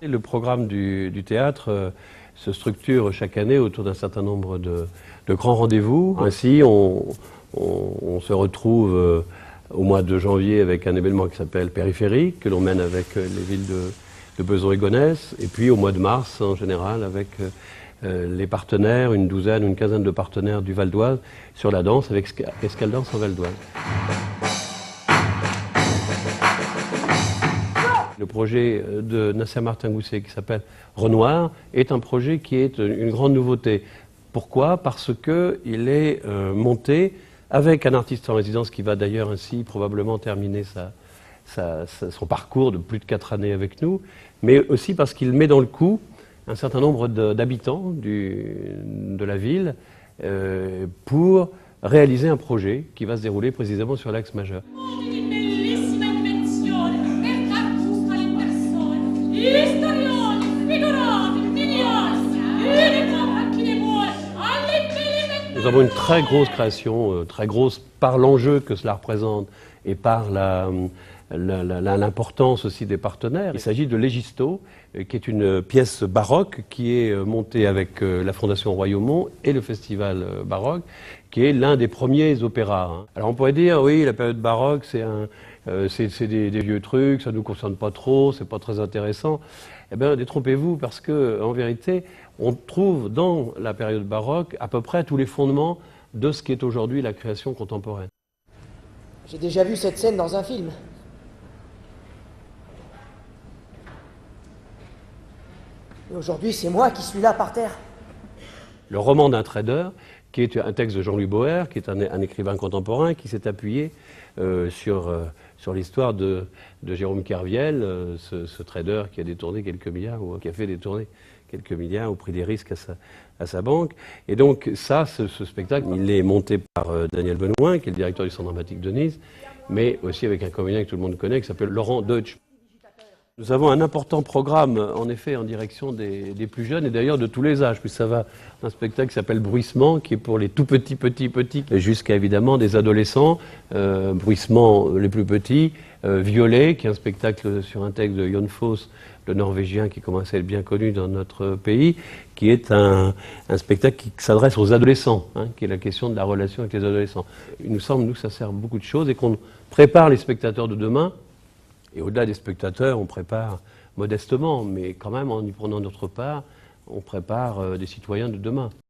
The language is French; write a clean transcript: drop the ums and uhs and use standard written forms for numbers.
Le programme du théâtre se structure chaque année autour d'un certain nombre de grands rendez-vous. Ainsi, on se retrouve au mois de janvier avec un événement qui s'appelle Périphérique, que l'on mène avec les villes de Besançon et Gonesse, et puis au mois de mars en général avec les partenaires, une douzaine ou une quinzaine de partenaires du Val d'Oise sur la danse avec Escale-Danse en Val d'Oise. Le projet de Nasser Martin-Gousset qui s'appelle Renoir est un projet qui est une grande nouveauté. Pourquoi? Parce qu'il est monté avec un artiste en résidence qui va d'ailleurs ainsi probablement terminer son parcours de plus de 4 années avec nous, mais aussi parce qu'il met dans le coup un certain nombre d'habitants de la ville pour réaliser un projet qui va se dérouler précisément sur l'axe majeur. Nous avons une très grosse création, très grosse par l'enjeu que cela représente et par l'importance aussi des partenaires. Il s'agit de L'Egisto, qui est une pièce baroque qui est montée avec la Fondation Royaumont et le Festival baroque, qui est l'un des premiers opéras. Alors on pourrait dire, oui, la période baroque, c'est des vieux trucs, ça ne nous concerne pas trop, c'est pas très intéressant. Eh bien, détrompez-vous, parce qu'en vérité, on trouve dans la période baroque à peu près tous les fondements de ce qu'est aujourd'hui la création contemporaine. J'ai déjà vu cette scène dans un film. Et aujourd'hui, c'est moi qui suis là par terre. Le roman d'un trader, qui est un texte de Jean-Louis Boer, qui est un écrivain contemporain, qui s'est appuyé sur l'histoire de Jérôme Kerviel, ce trader qui a détourné quelques milliards, ou qui a fait détourner quelques milliards au prix des risques à sa banque. Et donc ce spectacle, il est monté par Daniel Benoît, qui est le directeur du Centre dramatique de Nice, mais aussi avec un comédien que tout le monde connaît, qui s'appelle Laurent Deutsch. Nous avons un important programme, en effet, en direction des plus jeunes, et d'ailleurs de tous les âges, puisque ça va un spectacle qui s'appelle Bruissement, qui est pour les tout petits, jusqu'à évidemment des adolescents, Bruissement les plus petits, Violet, qui est un spectacle sur un texte de Jon Fosse, le Norvégien, qui commence à être bien connu dans notre pays, qui est un spectacle qui s'adresse aux adolescents, qui est la question de la relation avec les adolescents. Il nous semble, nous, que ça sert beaucoup de choses, et qu'on prépare les spectateurs de demain. Et au-delà des spectateurs, on prépare modestement, mais quand même en y prenant notre part, on prépare des citoyens de demain.